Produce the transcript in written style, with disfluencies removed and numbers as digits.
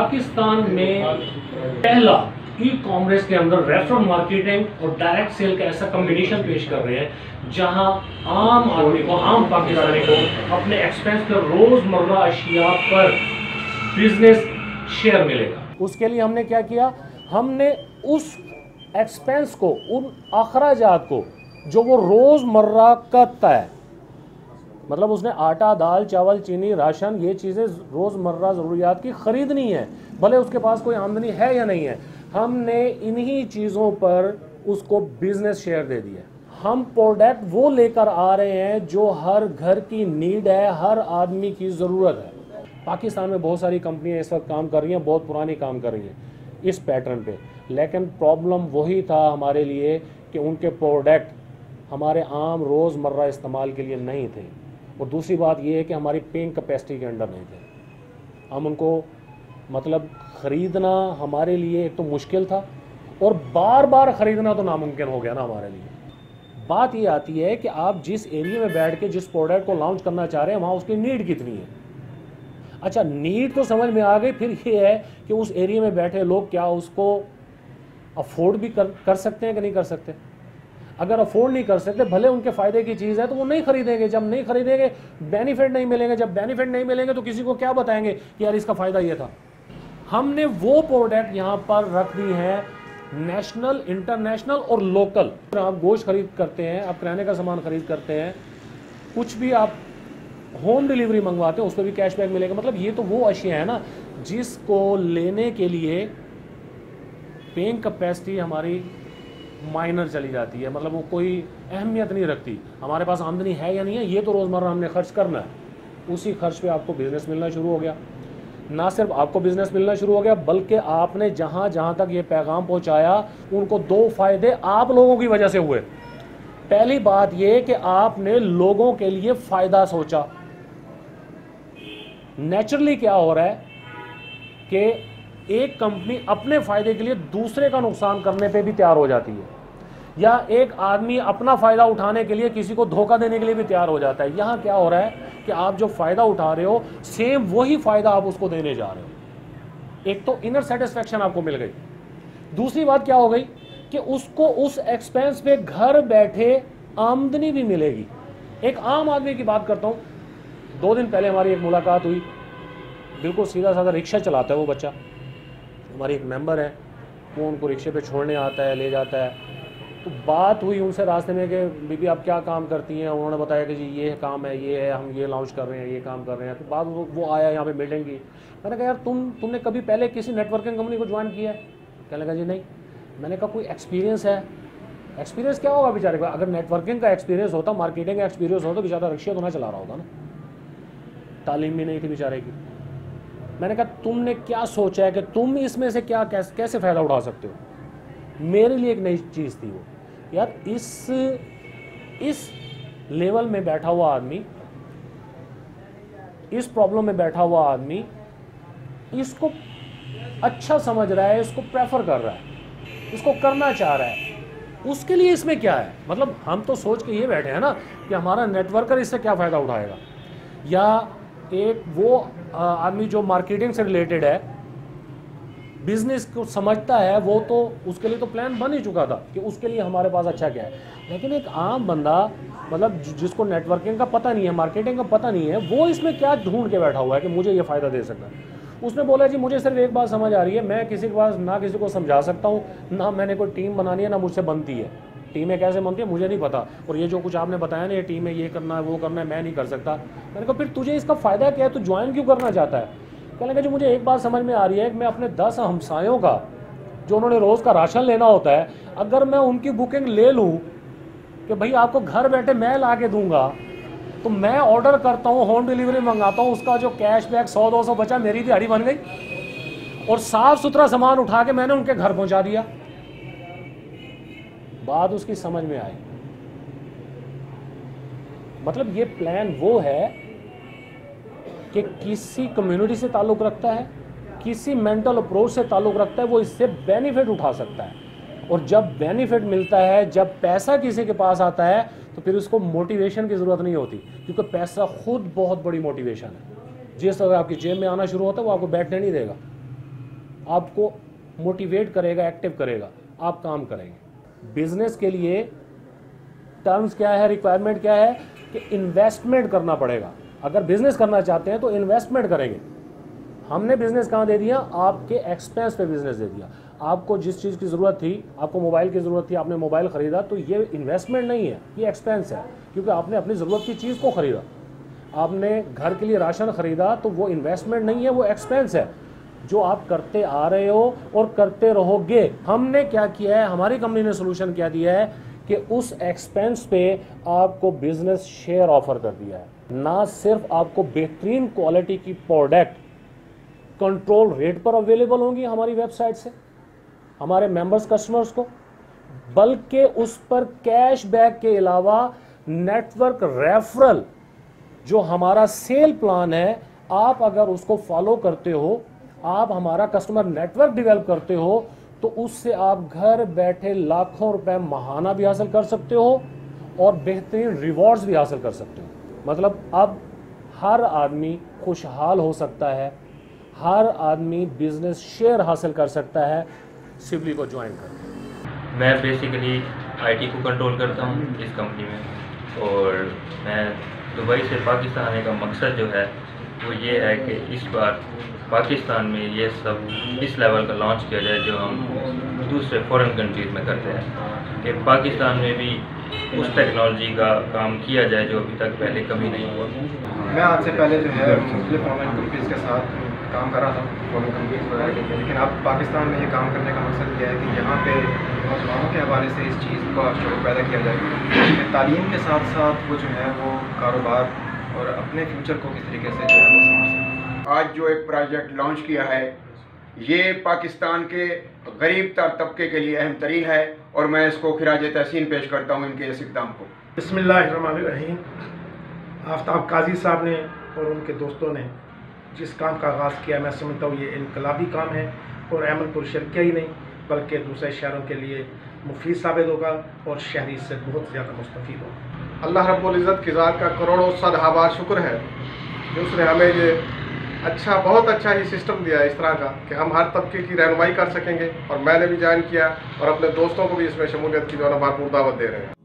पाकिस्तान में पहला e commerce के अंदर रेफरल मार्केटिंग और डायरेक्ट सेल का ऐसा कॉम्बिनेशन पेश कर रहे हैं जहां आम आदमी को, आम पाकिस्तानी को अपने एक्सपेंस पर रोजमर्रा अशिया पर बिजनेस शेयर मिलेगा। उसके लिए हमने क्या किया, हमने उस एक्सपेंस को, उन अखराजात को जो वो रोजमर्रा करता है, मतलब उसने आटा, दाल, चावल, चीनी, राशन, ये चीज़ें रोज़मर्रा ज़रूरियात की ख़रीदनी है, भले उसके पास कोई आमदनी है या नहीं है, हमने इन्हीं चीज़ों पर उसको बिजनेस शेयर दे दिया। हम प्रोडक्ट वो लेकर आ रहे हैं जो हर घर की नीड है, हर आदमी की ज़रूरत है। पाकिस्तान में बहुत सारी कंपनियां इस वक्त काम कर रही हैं, बहुत पुरानी काम कर रही हैं इस पैटर्न पे, लेकिन प्रॉब्लम वही था हमारे लिए कि उनके प्रोडक्ट हमारे आम रोज़मर्रा इस्तेमाल के लिए नहीं थे, और दूसरी बात यह है कि हमारी पेइंग कैपेसिटी के अंडर नहीं थे। हम उनको मतलब ख़रीदना हमारे लिए एक तो मुश्किल था, और बार बार ख़रीदना तो नामुमकिन हो गया ना हमारे लिए। बात ये आती है कि आप जिस एरिया में बैठ के जिस प्रोडक्ट को लॉन्च करना चाह रहे हैं वहाँ उसकी नीड कितनी है। अच्छा, नीड तो समझ में आ गई, फिर ये है कि उस एरिया में बैठे लोग क्या उसको अफोर्ड भी कर सकते हैं कि नहीं कर सकते। अगर अफोर्ड नहीं कर सकते, भले उनके फ़ायदे की चीज़ है तो वो नहीं खरीदेंगे। जब नहीं खरीदेंगे, बेनिफिट नहीं मिलेंगे। जब बेनिफिट नहीं मिलेंगे तो किसी को क्या बताएंगे कि यार इसका फ़ायदा ये था। हमने वो प्रोडक्ट यहाँ पर रख दी हैं, नेशनल, इंटरनेशनल और लोकल। आप गोश्त खरीद करते हैं, आप किराने का सामान खरीद करते हैं, कुछ भी आप होम डिलीवरी मंगवाते हैं, उस पर भी कैशबैक मिलेगा। मतलब ये तो वो अशिया है ना जिसको लेने के लिए पेइंग कैपेसिटी हमारी माइनर चली जाती है, मतलब वो कोई अहमियत नहीं रखती। हमारे पास आमदनी है या नहीं है, ये तो रोज़मर्रा हमने खर्च करना है, उसी खर्च पे आपको बिज़नेस मिलना शुरू हो गया। ना सिर्फ आपको बिज़नेस मिलना शुरू हो गया, बल्कि आपने जहाँ जहाँ तक ये पैगाम पहुँचाया, उनको दो फ़ायदे आप लोगों की वजह से हुए। पहली बात ये कि आपने लोगों के लिए फ़ायदा सोचा। नेचुरली क्या हो रहा है कि एक कंपनी अपने फ़ायदे के लिए दूसरे का नुकसान करने पे भी तैयार हो जाती है, या एक आदमी अपना फ़ायदा उठाने के लिए किसी को धोखा देने के लिए भी तैयार हो जाता है। यहाँ क्या हो रहा है कि आप जो फ़ायदा उठा रहे हो, सेम वही फ़ायदा आप उसको देने जा रहे हो। एक तो इनर सेटिस्फेक्शन आपको मिल गई, दूसरी बात क्या हो गई कि उसको उस एक्सपेंस पे घर बैठे आमदनी भी मिलेगी। एक आम आदमी की बात करता हूँ, 2 दिन पहले हमारी एक मुलाकात हुई, बिल्कुल सीधा साधा रिक्शा चलाता है वो बच्चा, हमारी एक मेंबर है, वो उनको रिक्शे पे छोड़ने आता है, ले जाता है। तो बात हुई उनसे रास्ते में कि बीबी आप क्या काम करती हैं, उन्होंने बताया कि जी ये काम है, ये है, हम ये लॉन्च कर रहे हैं, ये काम कर रहे हैं। तो बाद वो आया यहाँ पे मीटिंग की, मैंने कहा यार तुमने कभी पहले किसी नेटवर्किंग कंपनी को ज्वाइन किया है? कहने लगा जी नहीं। मैंने कहा कोई एक्सपीरियंस है? एक्सपीरियंस क्या होगा बेचारे का, अगर नेटवर्किंग का एक्सपीरियंस होता, मार्केटिंग का एक्सपीरियंस होता तो बेचारा रिक्शा तो ना चला रहा होता ना, तालीम भी नहीं थी बेचारे की। मैंने कहा तुमने क्या सोचा है कि तुम इसमें से क्या कैसे फ़ायदा उठा सकते हो? मेरे लिए एक नई चीज़ थी वो, यार इस लेवल में बैठा हुआ आदमी, इस प्रॉब्लम में बैठा हुआ आदमी इसको अच्छा समझ रहा है, इसको प्रेफर कर रहा है, इसको करना चाह रहा है, उसके लिए इसमें क्या है? मतलब हम तो सोच के ये बैठे हैं ना कि हमारा नेटवर्कर इससे क्या फ़ायदा उठाएगा, या एक वो आदमी जो मार्केटिंग से रिलेटेड है, बिजनेस को समझता है, वो तो उसके लिए तो प्लान बन ही चुका था कि उसके लिए हमारे पास अच्छा क्या है। लेकिन एक आम बंदा, मतलब जिसको नेटवर्किंग का पता नहीं है, मार्केटिंग का पता नहीं है, वो इसमें क्या ढूंढ के बैठा हुआ है कि मुझे ये फ़ायदा दे सकता है। उसने बोला जी मुझे सिर्फ एक बात समझ आ रही है, मैं किसी के पास ना किसी को समझा सकता हूँ, ना मैंने कोई टीम बनानी है, ना मुझसे बनती है। टीमें कैसे बनती है मुझे नहीं पता, और ये जो कुछ आपने बताया ना, ये टीम में ये करना है, वो करना है, मैं नहीं कर सकता। मैंने कहा फिर तुझे इसका फ़ायदा क्या है, तू ज्वाइन क्यों करना चाहता है? कहने लगा जी मुझे एक बात समझ में आ रही है कि मैं अपने 10 हमसायों का, जो उन्होंने रोज़ का राशन लेना होता है, अगर मैं उनकी बुकिंग ले लूँ कि भाई आपको घर बैठे मैं ला के दूँगा, तो मैं ऑर्डर करता हूँ, होम डिलीवरी मंगाता हूँ, उसका जो कैशबैक 100-200 बचा, मेरी दिहाड़ी बन गई, और साफ़ सुथरा सामान उठा के मैंने उनके घर पहुँचा दिया। बात उसकी समझ में आई। मतलब ये प्लान वो है कि किसी कम्युनिटी से ताल्लुक़ रखता है, किसी मेंटल अप्रोच से ताल्लुक़ रखता है, वो इससे बेनिफिट उठा सकता है। और जब बेनिफिट मिलता है, जब पैसा किसी के पास आता है, तो फिर उसको मोटिवेशन की ज़रूरत नहीं होती, क्योंकि पैसा खुद बहुत बड़ी मोटिवेशन है। जिस तरह आपकी जेब में आना शुरू होता है वो आपको बैठने नहीं देगा। आपको मोटिवेट करेगा, एक्टिव करेगा, आप काम करेंगे। बिजनेस के लिए टर्म्स क्या है, रिक्वायरमेंट क्या है कि इन्वेस्टमेंट करना पड़ेगा। अगर बिजनेस करना चाहते हैं तो इन्वेस्टमेंट करेंगे। हमने बिजनेस कहाँ दे दिया? आपके एक्सपेंस पे बिजनेस दे दिया। आपको जिस चीज़ की ज़रूरत थी, आपको मोबाइल की ज़रूरत थी, आपने मोबाइल ख़रीदा, तो ये इन्वेस्टमेंट नहीं है, ये एक्सपेंस है, क्योंकि आपने अपनी ज़रूरत की चीज़ को ख़रीदा। आपने घर के लिए राशन ख़रीदा तो वो इन्वेस्टमेंट नहीं है, वो एक्सपेंस है जो आप करते आ रहे हो और करते रहोगे। हमने क्या किया है, हमारी कंपनी ने सोल्यूशन क्या दिया है कि उस एक्सपेंस पे आपको बिजनेस शेयर ऑफर कर दिया है। ना सिर्फ आपको बेहतरीन क्वालिटी की प्रोडक्ट कंट्रोल रेट पर अवेलेबल होंगी हमारी वेबसाइट से हमारे मेंबर्स कस्टमर्स को, बल्कि उस पर कैशबैक के अलावा नेटवर्क रेफरल जो हमारा सेल प्लान है, आप अगर उसको फॉलो करते हो, आप हमारा कस्टमर नेटवर्क डेवलप करते हो, तो उससे आप घर बैठे लाखों रुपए माहाना भी हासिल कर सकते हो और बेहतरीन रिवॉर्ड्स भी हासिल कर सकते हो। मतलब अब हर आदमी खुशहाल हो सकता है, हर आदमी बिजनेस शेयर हासिल कर सकता है सिवली को ज्वाइन कर। मैं बेसिकली आईटी को कंट्रोल करता हूँ इस कंपनी में, और मैं दुबई से पाकिस्तान आने का मकसद जो है वो ये है कि इस बार पाकिस्तान में ये सब इस लेवल का लॉन्च किया जाए जो हम दूसरे फॉरेन कंट्रीज़ में करते हैं, कि पाकिस्तान में भी उस टेक्नोलॉजी का काम किया जाए जो अभी तक पहले कभी नहीं हुआ। मैं आज से पहले जो है मुख्तलिफ ऑनलाइन कंपनीज़ के साथ काम कर रहा था, फॉरेन कंपनीज़ वगैरह के लिए, लेकिन अब पाकिस्तान में ये काम करने का मकसद यह है कि यहाँ पे नौजवानों के हवाले से इस चीज़ का शौक़ पैदा किया जाए कि तालीम के साथ साथ वो जो है वो कारोबार और अपने फ्यूचर को किस तरीके से जो है वो समझ सकें। आज जो एक प्रोजेक्ट लॉन्च किया है ये पाकिस्तान के गरीब तर तबके के लिए अहम तरीन है और मैं इसको खिराज तहसीन पेश करता हूँ इनके इस इक़दाम को। बिस्मिल्लाहिर्रहमानिर्रहीम। आफ्ताब काजी साहब ने और उनके दोस्तों ने जिस काम का आगाज़ किया, मैं समझता हूँ ये इनकलाबी काम है और अहमदपुर शर्किया ही नहीं बल्कि दूसरे शहरों के लिए मुफीद साबित होगा और शहरी इससे बहुत ज़्यादा मुस्तफ़ीद होगा। अल्लाह रब्बुल इज़्ज़त की ज़ात का करोड़ों सदहाबार शुक्र है कि उसने हमें ये बहुत अच्छा ही सिस्टम दिया है इस तरह का कि हम हर तबके की रहनुमाई कर सकेंगे, और मैंने भी ज्वाइन किया और अपने दोस्तों को भी इसमें शमूलियत की जो है भरपूर दावत दे रहे हैं।